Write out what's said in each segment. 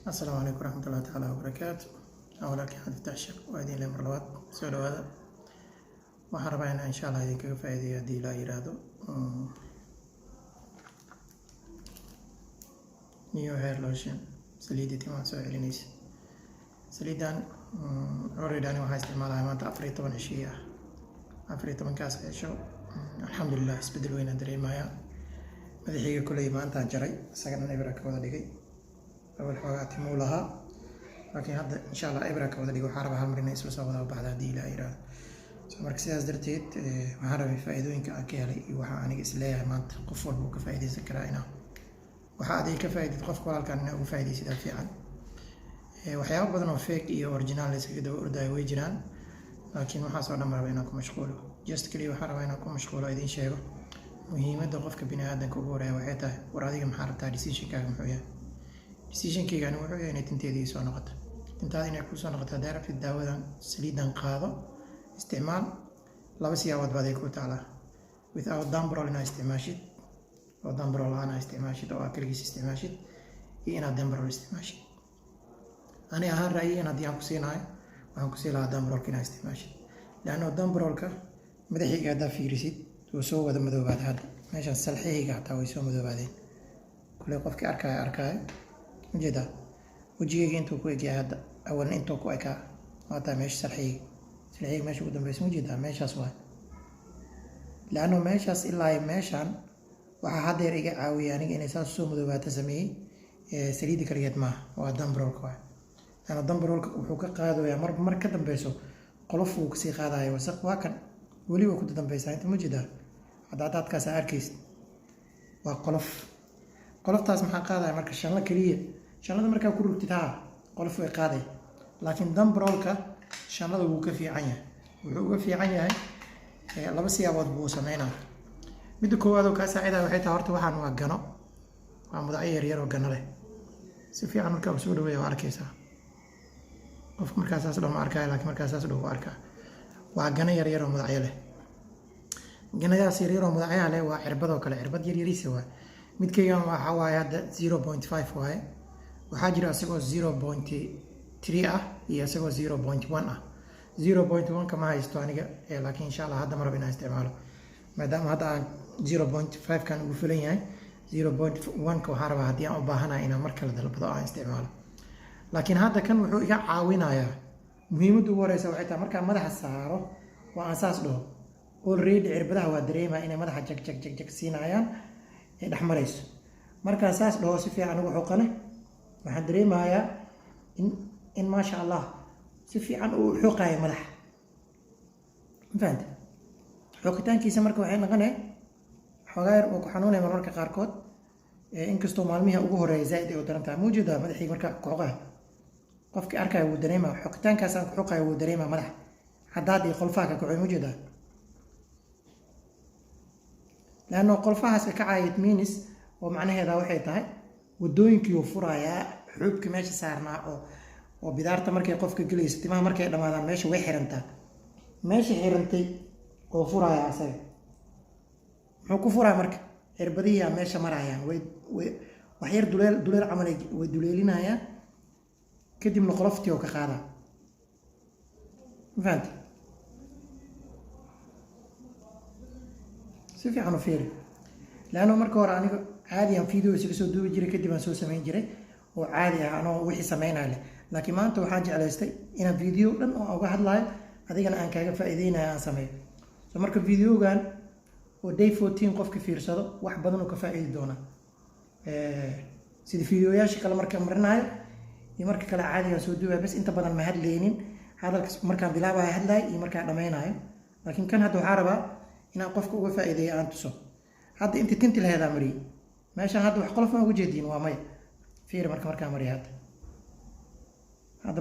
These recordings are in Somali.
السلام عليكم ورحمة الله تعالى وبركاته. أولا كان التعشق وأدين لمر لواد سؤال هذا وحربنا إن شاء الله يديك فائدة دي لا يرادو نيو هير لوشن سليدي تما سؤال نيس سليدان أوريداني وهاي استعمالها ما تأفريط من أشياء أفريط من كاس عيشو الحمد لله اسبدل وين أدري مايا مدحيق كل ما أنت جري سكن إبرك وذا دقي أول حاجة تمو لها لكن هذا إن شاء الله إبرك وذا دقي وحارب هالمرين يسوي سوى بعد هذه لا إيراد مركز درتيت وحارب فائدوين كأكيالي وحاني إسلاه ما تقفل بو كفائدة سكرائنا وحادي كفائدة قف كل كان إنه فائدة سيدا فيعل وحياة بدنا فيك إيه أورجينال ليس كده ورداي ويجران لكن وحصل نمر بينكم مشغول جست كلي وحارب بينكم مشغول أيدين شيء muhiimadda qofka bini'aadanka ugu horeeya waxay tahay war adiga maxaa rabtaa decision-kaaga muxuu yahay decision-kaygani wuxuu yahay inay tinteedii soo noqoto tintaada inay kuu soo noqoto hadday rabtid daawadan saliidan qaado isticmaal laba siyaabood baad ay ku taalaa without dambrol inaad isticmaashid oo dambrol la-aan aad isticmaashid oo aad kaligiis isticmaashid iyo inaad dambrol isticmaashid ani ahaan ra'yi haddii aan ku siinayo waxaan ku sii lahaa dambrolka inaad isticmaashid leanno dambrolka madaxiiga haddaa fiirisid وسوى هذا مذوبات هذا ماشان سلحيه قاعد تاوي سوى مذوباتين كل قفك أركاي جدا وجيه أنتو كويك هذا أولا أنتو كويكا ما ماشي سلحيه ماشي قدام رسمه جدا ماشي أسوأ لأنه ماشي إلا ماشان وحد يرجع عاوي يعني إن أساس سوى مذوبات سميه سريد كريات ما وقدام برول كوي أنا قدام برول وحوك قادو يا مر كدم بيسو قلفو كسي قادا يوسق واكن ولي وكنت قدام بيسا أنت مجدا عدادات كاس أركيس وقلف تاس محا قاضي مركز شان الله كليه شان الله مركز كل ركتها قلف وقاضي لكن دم برولكا شان الله وقف في عنيا وقف في عنيا الله بس يعوض بوسمينا بدو كوادو كاس عيدا وحيتها هرت وحان وقنا ومضعير يرو قنا له سفي عن مركز سودو ويا أركيسا قف مركز أساس له أركاي لكن مركز أساس له أركا وقنا يرو مضعي له جنايا سيريرو مدعية عليه وعربده كله عربد يريري سوا متكيان وحواي هذا 0.5 واي وحاجر أسيقو 0.3 هي أسيقو 0.1 0.1 كما هيستوانيك لكن إن شاء الله هذا مرة بنا استعماله ما دام هذا 0.5 كان وفلين يعني 0.1 كوهاربا هدي أو باهنا إنا مركل ده البضاعة استعماله لكن هذا كان وحوي عاونا يا مهم دوره يسوي حتى مركل مدح السعره وأساس له already cirbadaha waa dareemaa inay madaxa jag siinayaan ee dhaxmarayso marka saas dhaho si fiican ugu xoqane waxaan dareemayaa in ma sha Allah si fiican uu xoqayo madaxa fahanta xoqitaankiisa marka waxay noqonay xogaayar oo ku xanuunay mararka qaarkood inkastoo maalmihi ugu horeeyay zaid ay u darantaa muujada madaxii marka qoqaha qofkii arkay uu dareemaa xoqitaankaas aan ku xoqayo uu dareemaa madaxa hadaad ay qolfaha ka kacay muujada لأنه قلفها سكعاية مينس ومعنى هذا واحد تاعي ودوينك يوفرايا حبك ماشي صارنا أو بدارة مركي قفك جليس تما مركي لما هذا ماشي وحرنتا ماشي حرنتي وفرايا عسل حكو فرا مركي إربدية ماشي مرايا وحير دولار عملي ودولارنا يا كدي من قلفتي وكخاذا فهمت سيفي عنو فيري لأنه مركو راني عادي أن فيديو سكسو دوبي جري كدي ما سو سمين جري وعادي أنا وحي سمين عليه لكن ما أنت وحاجة على استي إن فيديو لأن أو واحد لايف هذيك أنا كاجا فائدين يا سمين فمركو فيديو كان ودي 14 قف كثير صدق واحد بدنه كفائد دونا سيدي فيديو ياشي كلا مركو مرناي يمركو كلا عادي سو دوبي بس أنت بدل ما هاد لينين هذا مركو بلعبها هاد لاي يمركو دميناي لكن كان هادو عربة إن قفك uga faa'iideeyo aan tuso hadda inta tinti lahayd amri meesha hadda wax qolof ma ugu jeedin waa may fiir marka mari hadda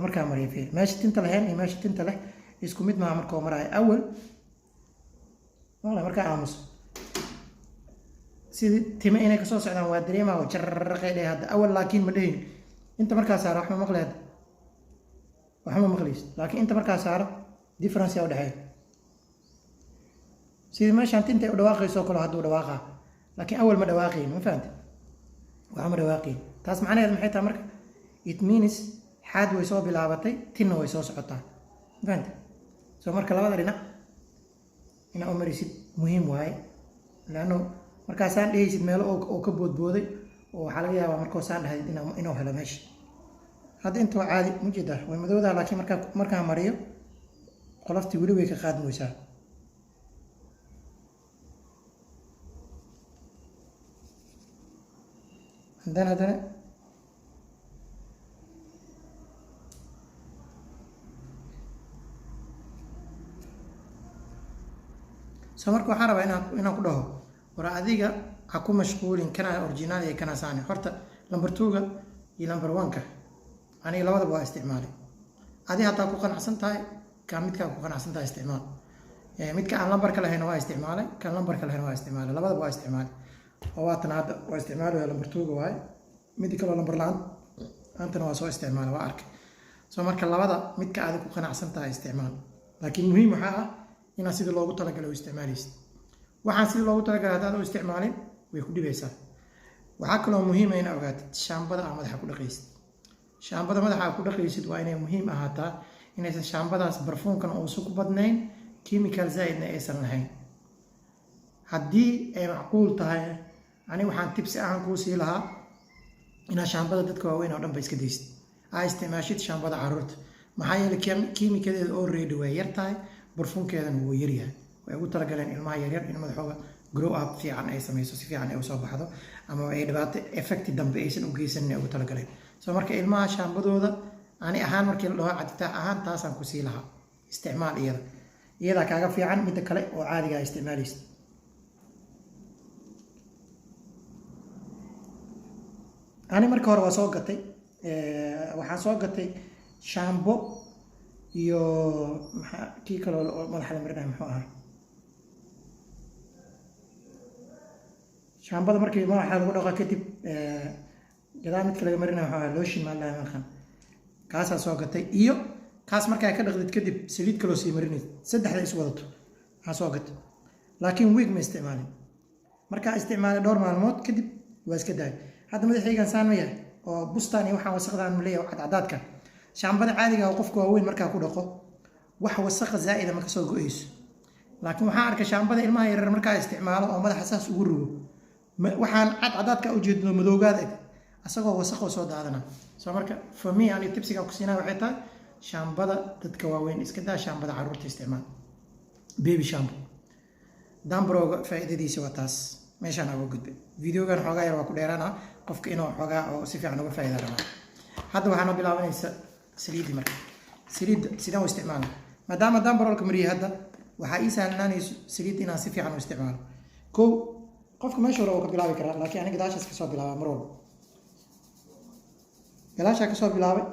marka mari fiir meesha tinta lahayn iyo meesha tinta leh isku mid ma marka maray awal wala marka aamus sidii tima inay ka soo socdaan waa dareemaa oo jarraqeeday hadda awal laakiin ma dhayn inta marka saar wax ma maqleed laakiin inta marka saar difference u dhaxay سيد ما شانت أنت دواقي سوكل هادو دواقة لكن أول ما دواقي ما فهمت وعمر دواقي تاس معنا هذا محيط أمرك it means xaad way soo bilaabatay tinna way soo socotaa fahanta soo marka labada dhinac inaa u marisid muhiim waaye laanno markaasaan dhehaysid meelo oo ka boodbooday oo waxaa laga yaabaa markoo saan dhahayd inuu helo meesha hadda intoo caadi mujeeda way madowdaa laakiin markaa mariyo qoloftii weli way ka qaadmaysaa haddana soo marka waxaan rabaa inaan ku dhaho war adiga ha ku mashquulin kana originaal iyo kana saani horta number 2ga iyo number 1ka aniga labadaba waa isticmaalay adi hataa ku qanacsan tahay ka midka ku qanacsan tahay isticmaal midka aan lambarka lahayn waa isticmaalay kan lambarka lahayn waa isticmaalay labadaba waa isticmaalay oo waatan hadda waa isticmaalay number 2ga waay mid kale number laan antana waa soo isticmaalay waa arkay soo marka labada midka aad ku qanacsan tahay isticmaal laakiin muhiim waxa ah inaad sidii loogu talagalay u isticmaalaysid waxaan sidii loogu talagalay haddaad u isticmaalin way ku dhibaysaa waxaa kaloo muhiim ah inaad ogaatid shaambada aad madaxa ku dhaqaysid shaambada madaxa aad ku dhaqaysid waa inay muhiim ahaataa inaysan shaambadaas barfuunkan uusan ku badnayn chemical zaidna aysan lahayn haddii ay macquul tahay ani waxaan tibsi ahaan kuu sii lahaa inaad shaambada dadka waaweyn oo dhan ba iska daysid aa isticmaashid shaambada caruurta maxaa yeelay kiimikadeeda oo reedi way yar tahay barfuunkeedana wuu yaryahay way ugu talagaleen ilmaha yaryar in madaxooga grow up fiican ay samayso si fiican ay usoo baxdo ama ay dhibaato effecti dambe aysan u geysanin ay ugu talagaleen soo marka ilmaha shaambadooda ani ahaan markii la dhaho caditax ahaan taasaan ku sii lahaa isticmaal iyadaa kaaga fiican midda kale oo caadiga a isticmaalaysa ani marka hore waa soo gatay waxaan soo gatay shaambo iyo maxaa kii kaloo madaxa la marinaya muxuu ahaa shaambada markii madaxa lagu dhaqa kadib gadaal midka laga marinaya muxuu ahaa looshin maalaha markan kaasaa soo gatay iyo kaas markaa ka dhaqdid kadib saliid kaloo sii marinaysid saddexda is wadato waxaa soo gatay laakiin wiig ma isticmaalin markaa isticmaalay dhowr maalmood kadib waa iska daayay hadda madaxaygan saan ma yahay oo bustaan iyo waxaan wasaqdaan ma leeyahay cadcadaadka shaambada caadiga oo qofka waaweyn markaa ku dhaqo wax wasaqa zaa'ida ma ka soo go'ayso laakiin waxaan arkay shaambada ilmaha yaryar markaa isticmaalo oo madaxa saas ugu rugo waxaan cadcadaadka u jeedno madowgaada asagoo wasaqoo soo daadana soo marka for me ani tibsiga ku siinaa waxay tahay shaambada dadka waaweyn iska daa shaambada caruurta isticmaal baby shampoo dambrooga faa'iidadiisa waa taas meeshaan uga gudbay videogan xoogaa yar waa ku dheeraana qofka inuu xoogaa oo si fiican uga faa'iida rabaa hadda waxaana bilaabanaysa saliidii marka saliidda sidaan u isticmaala maadaama dambaroolka mariyay hadda waxaa ii sahlanaanayso saliidda inaan si fiican u isticmaalo kow qofka meesha hore uu ka bilaabi karaa laakiin aniga gadaashaas kasoo bilaaba mar walba gadaashaa kasoo bilaabay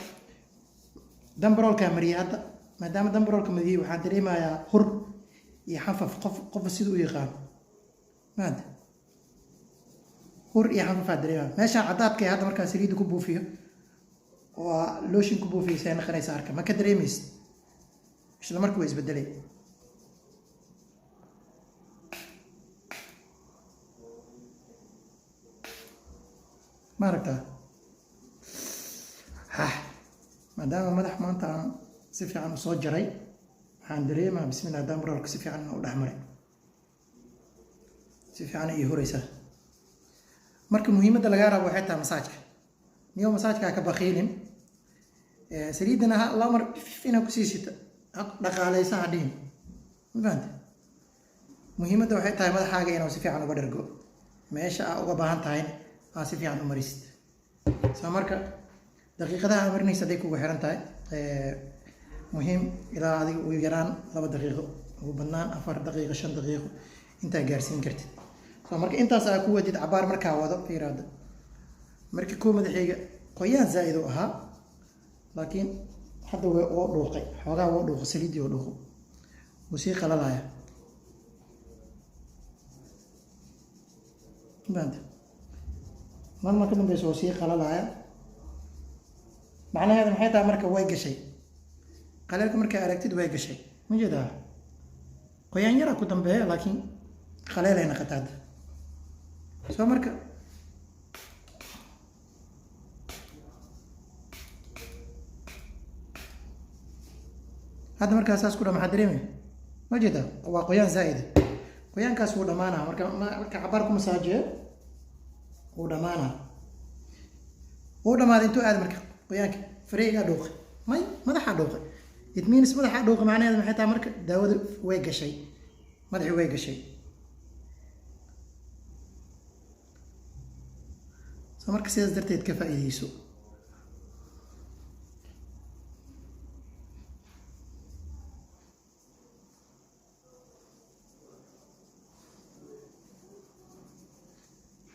dambaroolkaa mariyay hadda maadaama dambaroolka mariyay waxaan dareemayaa hur iyo xafaf qofa siduu u yaqaano maanta hur iyo xafafaa dareemaya meeshaan caddaadka hadda markaa saliidda ku buufiyo waa looshin ku buufiyaysa naqanaysa arka ma ka dareemaysid isla markii waa isbedelay ma aragtaa maadaama madax maanta aan si fiican u soo jaray waxaan dareemaa bismillah dambaroolka si fiican u dhexmaray si fiican ay horeysaa marka muhiimadda lagaa rabo waxay tahay masaajka niyo masaajka ka baqiilin saliidana laba mar inaa ku siisita dhaqaaleysa hadhiin ma fahanta muhiimadda waxay tahay madaxaaga inuu si fiican uga dhargo meesha aa uga baahan tahay aa si fiican u marisid soo marka daqiiqadaha aa marinaysa hadday kugu xiran tahay muhiim ilaa adiga ugu yaraan 2 daqiiqo ugu badnaan 4 daqiiqo 5 daqiiqo intaa gaarsiin kartid soo marka intaas aa ku wadid cabaar markaa wado fiiraada markii koo madaxayga qoyaan zaa'id u ahaa laakiin hadda way oo dhuuqay xoogaa oo dhuuqay saliidii oo dhuuqo wuu sii qalalaya maanta marka dambaysa wuu sii qalalaya macnaheedu maxay tahay marka way gashay qaleelka markaa aragtid way gashay ma jeedaa qoyaan yaraa ku dambeeya laakiin qaleel ay noqotaa soo marka هذا مركز أساس كله محضرين ما جدا وقيان زائد قيان كاس ولا مانا مركز عباركم مساجد ولا مانا ولا ما أنتوا قاعد مركز قيانك فريق دوق ما ده حدوق يتمين اسمه ده حدوق معناه هذا محيطها مركز داود ويجا شيء ما ده ويجا شيء سمرك سياس درتيت كفاءة يسوع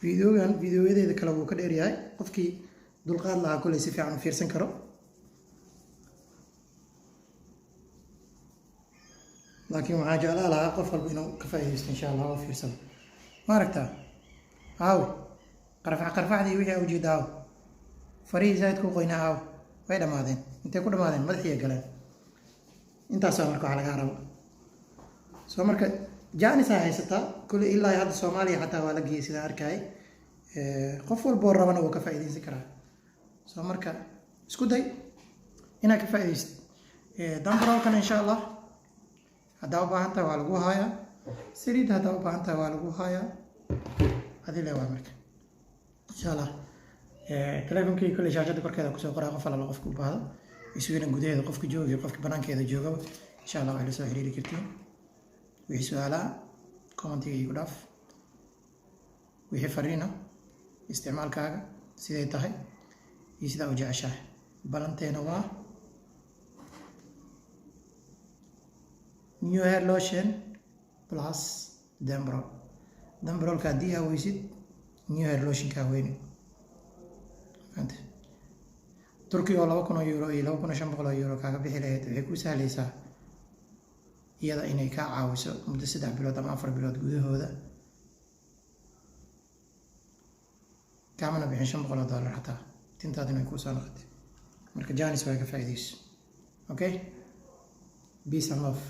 فيديوهذا kale wuu ka dheer yahay qofkii dulqaad lahaa kulay si fiican u fiirsan karo laakiin waxaan jeclaan lahaa qof walba inuu ka faa'iideysto insha Allah oo fiirsado ma aragtaa aaw qarfaxdii wixii u jeedaa farii zaid ku qoyna aaw way dhamaadeen intee ku dhamaadeen madaxiya galeen intaas marka waxa laga rabo soo marka jaanis haysataa kulli ilaa hadda Soomaaliya xataa waa la geeyay sida arkay qof walba oo rabana uu ka faa'iideysan karaa soo marka isku day inaad ka faa'iideysid dambarowkan insha Allah hadaa u baahan tahay waa lagu hayaa saliid hadaa u baahan tahay waa lagu hayaa hadii la waa marka insha Allah telefonkii kulli shaashada korkeeda ku soo qoraa qof alla qofku u baahdo iswiina gudaheeda qofka jooga qofka banaankeeda jooga insha Allah waxay la soo xiriiri kartiin wixii su'aalaha commentiga igu dhaaf wixii fariina isticmaalkaaga siday tahay iyo sida u jeceshahay balanteena waa new hair lotion plus dambrol ka haddii aa weysid new hair lotion kaa weyni turkiga oo 2,000 euro iyo 2,500 euro kaaga bixi lahayd waxay ku sahlaysaa iyada inay ka caawiso muddo 3 bilood ama 4 bilood gudahooda kaamana bixin $500 xataa tintaad inay ku soo noqotay marka jaanis way ka faa'iideyso okay peace and love